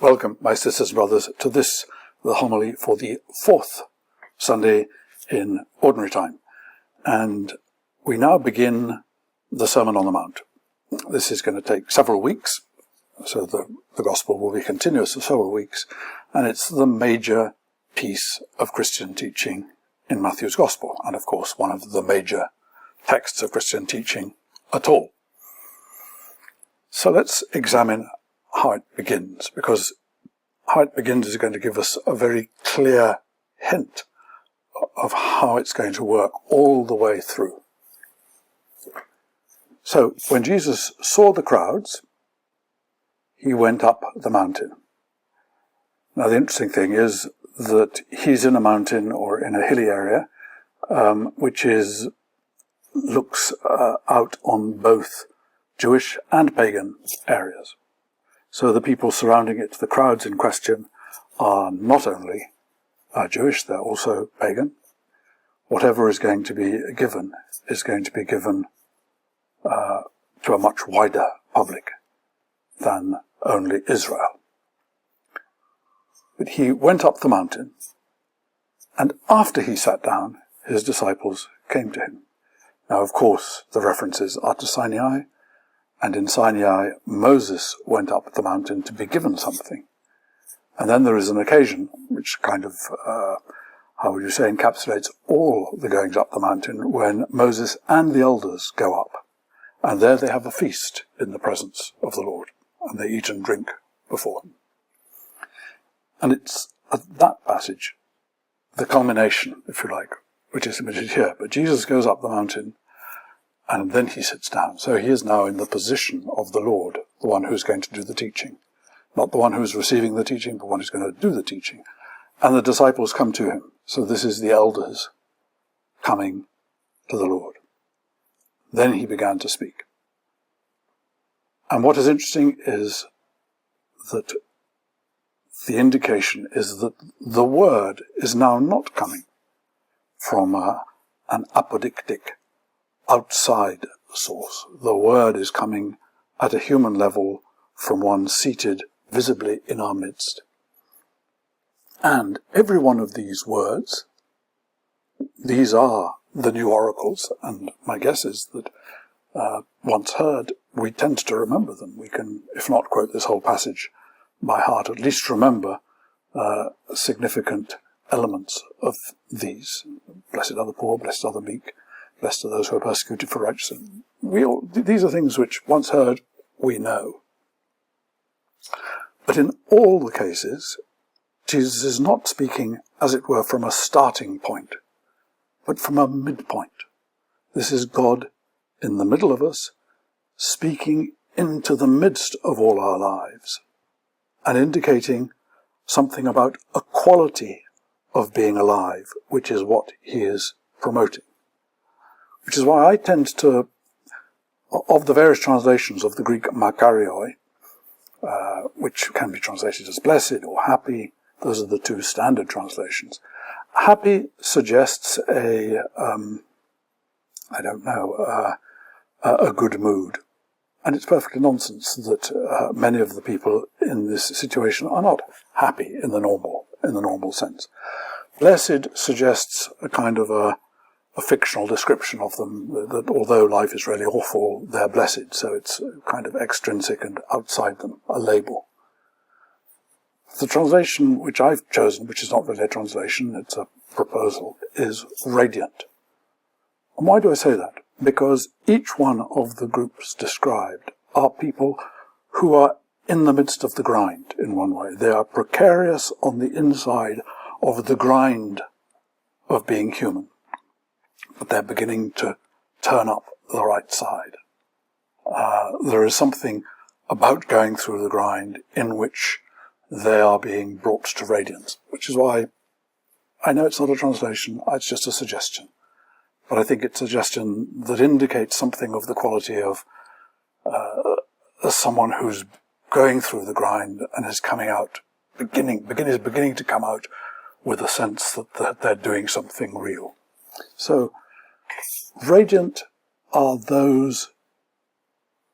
Welcome, my sisters and brothers, to this, the homily for the fourth Sunday in Ordinary Time. And we now begin the Sermon on the Mount. This is going to take several weeks, so the Gospel will be continuous for several weeks, and it's the major piece of Christian teaching in Matthew's Gospel, and of course one of the major texts of Christian teaching at all. So let's examine how it begins, because how it begins is going to give us a very clear hint of how it's going to work all the way through. So, when Jesus saw the crowds, he went up the mountain. Now, the interesting thing is that he's in a mountain or in a hilly area, which looks out on both Jewish and pagan areas. So the people surrounding it, the crowds in question, are not only Jewish, they're also pagan. Whatever is going to be given is going to be given to a much wider public than only Israel. But he went up the mountain, and after he sat down, his disciples came to him. Now, of course, the references are to Sinai, and in Sinai, Moses went up the mountain to be given something. And then there is an occasion which kind of, encapsulates all the goings up the mountain, when Moses and the elders go up. And there they have a feast in the presence of the Lord, and they eat and drink before him. And it's at that passage, the culmination, if you like, which is imagined here. But Jesus goes up the mountain, and then he sits down. So he is now in the position of the Lord, the one who's going to do the teaching. Not the one who's receiving the teaching, but one who's going to do the teaching. And the disciples come to him. So this is the elders coming to the Lord. Then he began to speak. And what is interesting is that the indication is that the word is now not coming from an apodictic outside source. The word is coming at a human level from one seated visibly in our midst. And every one of these words, these are the new oracles, and my guess is that once heard, we tend to remember them. We can, if not quote this whole passage by heart, at least remember significant elements of these. Blessed are the poor, blessed are the meek, blessed are those who are persecuted for righteousness. These are things which, once heard, we know. But in all the cases, Jesus is not speaking, as it were, from a starting point, but from a midpoint. This is God in the middle of us, speaking into the midst of all our lives, and indicating something about a quality of being alive, which is what he is promoting. Which is why I tend to, of the various translations of the Greek makarioi, which can be translated as blessed or happy, those are the two standard translations. Happy suggests a good mood. And it's perfectly nonsense that many of the people in this situation are not happy in the normal sense. Blessed suggests a kind of a fictional description of them, that although life is really awful, they're blessed, so it's kind of extrinsic and outside them, a label. The translation which I've chosen, which is not really a translation, it's a proposal, is radiant. And why do I say that? Because each one of the groups described are people who are in the midst of the grind in one way. They are precarious on the inside of the grind of being human. But they're beginning to turn up the right side. There is something about going through the grind in which they are being brought to radiance, which is why I know it's not a translation, it's just a suggestion. But I think it's a suggestion that indicates something of the quality of someone who's going through the grind and is coming out, beginning to come out with a sense that they're doing something real. So, radiant are those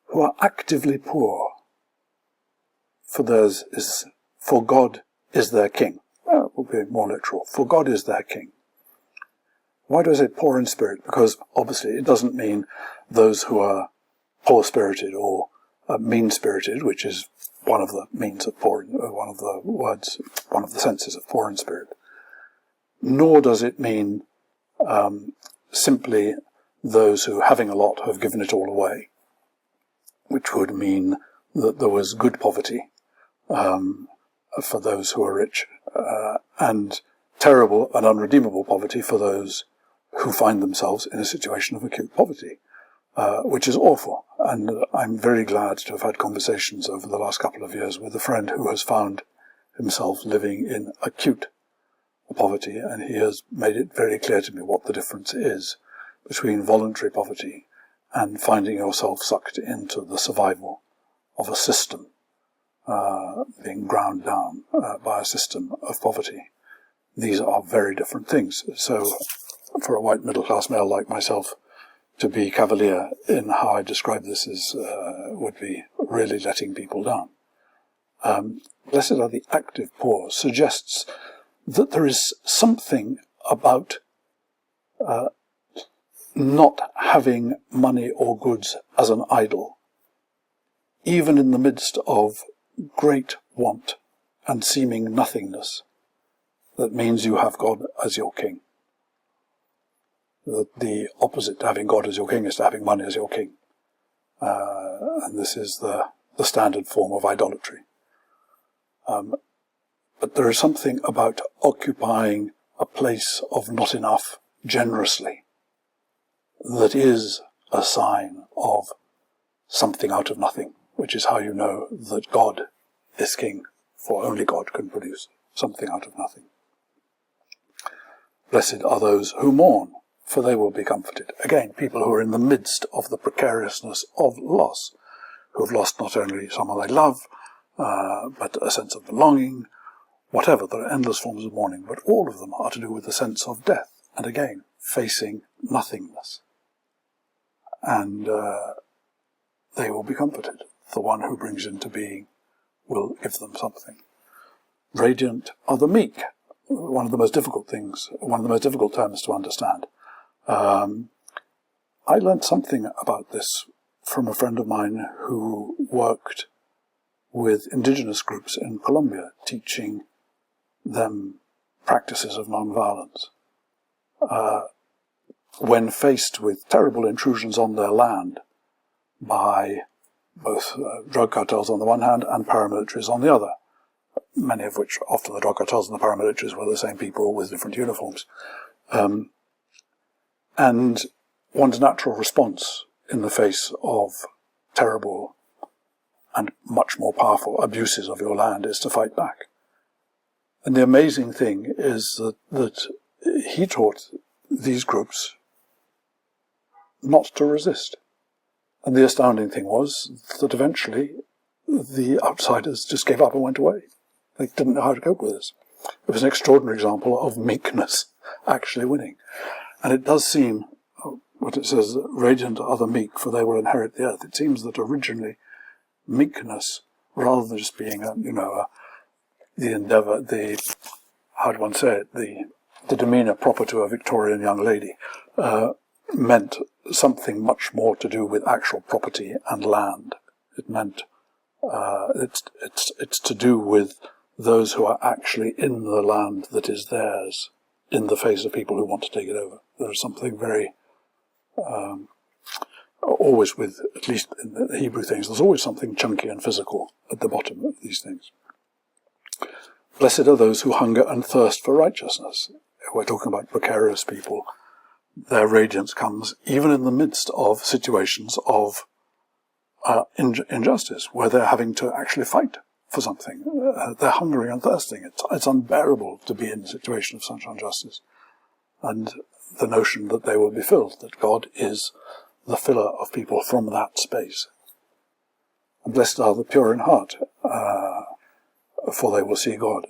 who are actively poor, for theirs is for God is their king. Well, we'll be more literal. For God is their king. Why do I say poor in spirit? Because obviously it doesn't mean those who are poor-spirited or mean-spirited, which is one of the means of poor, one of the words, one of the senses of poor in spirit. Nor does it mean simply those who, having a lot, have given it all away, which would mean that there was good poverty for those who are rich, and terrible and unredeemable poverty for those who find themselves in a situation of acute poverty, which is awful. And I'm very glad to have had conversations over the last couple of years with a friend who has found himself living in acute poverty, and he has made it very clear to me what the difference is between voluntary poverty and finding yourself sucked into the survival of a system, being ground down by a system of poverty. These are very different things. So for a white middle-class male like myself to be cavalier in how I describe this would be really letting people down. Blessed are the active poor suggests that there is something about not having money or goods as an idol, even in the midst of great want and seeming nothingness, that means you have God as your king. The opposite to having God as your king is to having money as your king. And this is the standard form of idolatry. But there is something about occupying a place of not enough generously that is a sign of something out of nothing, which is how you know that God is king, for only God can produce something out of nothing. Blessed are those who mourn, for they will be comforted. Again, people who are in the midst of the precariousness of loss, who have lost not only someone they love, but a sense of belonging, whatever. There are endless forms of mourning, but all of them are to do with the sense of death, and again, facing nothingness. And they will be comforted. The one who brings into being will give them something. Radiant are the meek. One of the most difficult terms to understand. I learnt something about this from a friend of mine who worked with indigenous groups in Colombia, teaching them practices of non-violence. When faced with terrible intrusions on their land by both drug cartels on the one hand and paramilitaries on the other, many of which, often the drug cartels and the paramilitaries were the same people with different uniforms. And one's natural response in the face of terrible and much more powerful abuses of your land is to fight back. And the amazing thing is that he taught these groups not to resist. And the astounding thing was that eventually the outsiders just gave up and went away. They didn't know how to cope with this. It was an extraordinary example of meekness actually winning. And it does seem, what it says, radiant are the meek, for they will inherit the earth. It seems that originally meekness, rather than just being the endeavour, how do one say it, the demeanour proper to a Victorian young lady, meant something much more to do with actual property and land. It meant it's to do with those who are actually in the land that is theirs, in the face of people who want to take it over. There is something very always with, at least in the Hebrew things, there's always something chunky and physical at the bottom of these things. Blessed are those who hunger and thirst for righteousness. We're talking about precarious people. Their radiance comes even in the midst of situations of injustice, where they're having to actually fight for something. They're hungering and thirsting. It's unbearable to be in a situation of such injustice. And the notion that they will be filled, that God is the filler of people from that space. And blessed are the pure in heart, for they will see God.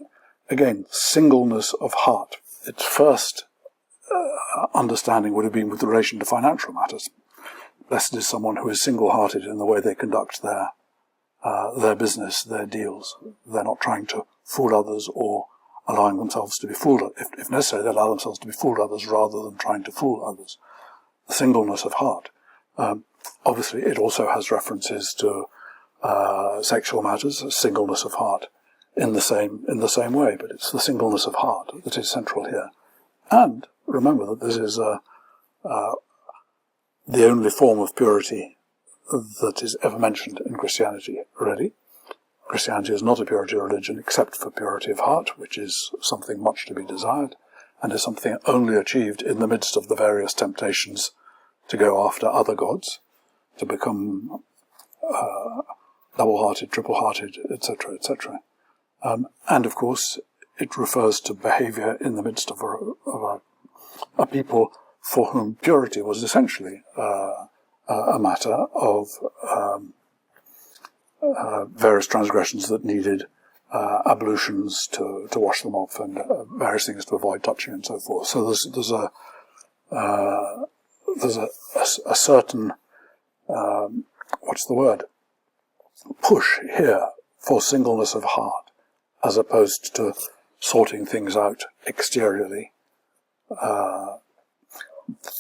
Again, singleness of heart. Its first understanding would have been with relation to financial matters. Blessed is someone who is single-hearted in the way they conduct their business, their deals. They're not trying to fool others or allowing themselves to be fooled. If necessary, they allow themselves to be fooled others rather than trying to fool others. The singleness of heart. Obviously, it also has references to sexual matters, singleness of heart, in the same way. But it's the singleness of heart that is central here. And remember that this is the only form of purity that is ever mentioned in Christianity, really. Christianity is not a purity religion except for purity of heart, which is something much to be desired, and is something only achieved in the midst of the various temptations to go after other gods, to become double-hearted, triple-hearted, etc., etc. And of course, it refers to behavior in the midst of a people for whom purity was essentially a matter of various transgressions that needed ablutions to wash them off, and various things to avoid touching and so forth. So there's a certain push here for singleness of heart, as opposed to sorting things out exteriorly.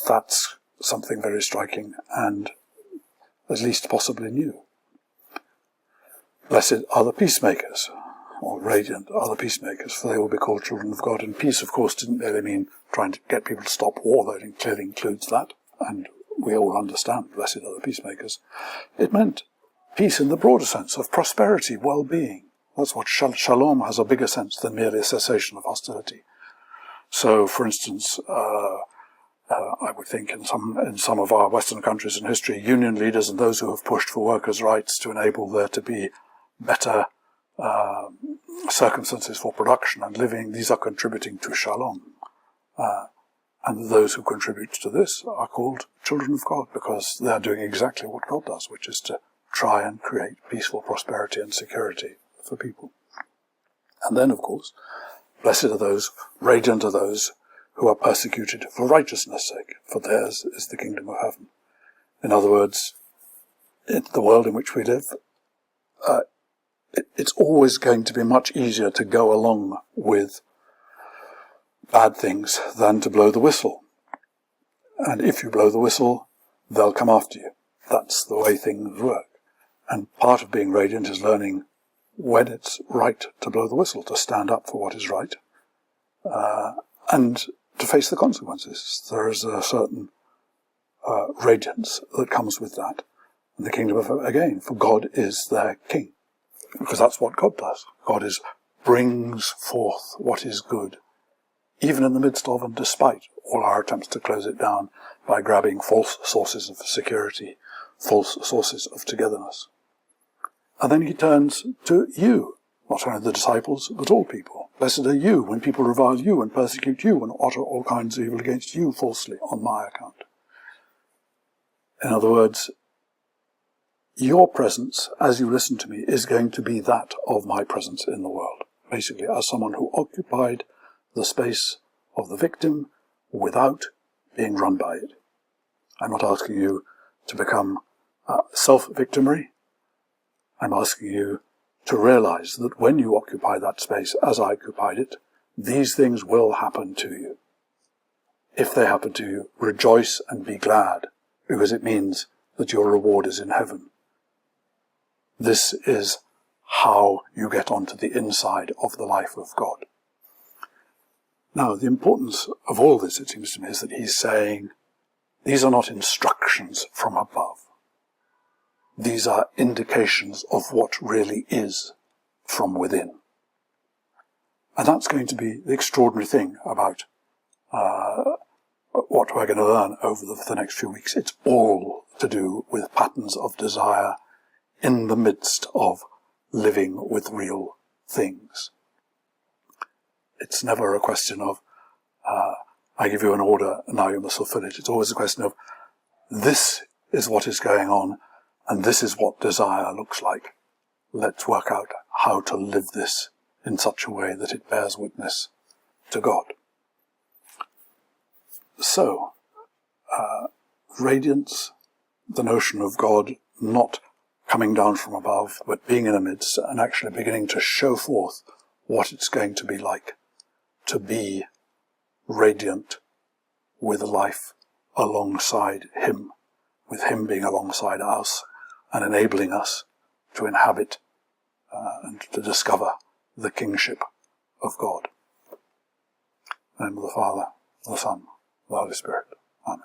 That's something very striking and at least possibly new. Blessed are the peacemakers, or radiant are the peacemakers, for they will be called children of God. And peace, of course, didn't really mean trying to get people to stop war, though it clearly includes that, and we all understand blessed are the peacemakers. It meant peace in the broader sense of prosperity, well-being. That's what shalom has a bigger sense than merely a cessation of hostility. So, for instance, I would think in some of our Western countries in history, union leaders and those who have pushed for workers' rights to enable there to be better circumstances for production and living, these are contributing to shalom. And those who contribute to this are called children of God, because they are doing exactly what God does, which is to try and create peaceful prosperity and security for people. And then, of course, blessed are those, radiant are those who are persecuted for righteousness' sake, for theirs is the kingdom of heaven. In other words, in the world in which we live, it's always going to be much easier to go along with bad things than to blow the whistle. And if you blow the whistle, they'll come after you. That's the way things work. And part of being radiant is learning when it's right to blow the whistle, to stand up for what is right, and to face the consequences. There is a certain radiance that comes with that. And the kingdom of, again, for God is their king. Because that's what God does. God brings forth what is good, even in the midst of and despite all our attempts to close it down by grabbing false sources of security, false sources of togetherness. And then he turns to you, not only the disciples, but all people. Blessed are you when people revile you and persecute you and utter all kinds of evil against you falsely on my account. In other words, your presence, as you listen to me, is going to be that of my presence in the world. Basically, as someone who occupied the space of the victim without being run by it. I'm not asking you to become self-victimary. I'm asking you to realize that when you occupy that space, as I occupied it, these things will happen to you. If they happen to you, rejoice and be glad, because it means that your reward is in heaven. This is how you get onto the inside of the life of God. Now, the importance of all this, it seems to me, is that he's saying, these are not instructions from above. These are indications of what really is from within. And that's going to be the extraordinary thing about what we're going to learn over the next few weeks. It's all to do with patterns of desire in the midst of living with real things. It's never a question of, I give you an order and now you must fulfill it. It's always a question of, this is what is going on and this is what desire looks like. Let's work out how to live this in such a way that it bears witness to God. So, radiance, the notion of God not coming down from above, but being in the midst and actually beginning to show forth what it's going to be like to be radiant with life alongside him, with him being alongside us and enabling us to inhabit and to discover the kingship of God. In the name of the Father, the Son, the Holy Spirit. Amen.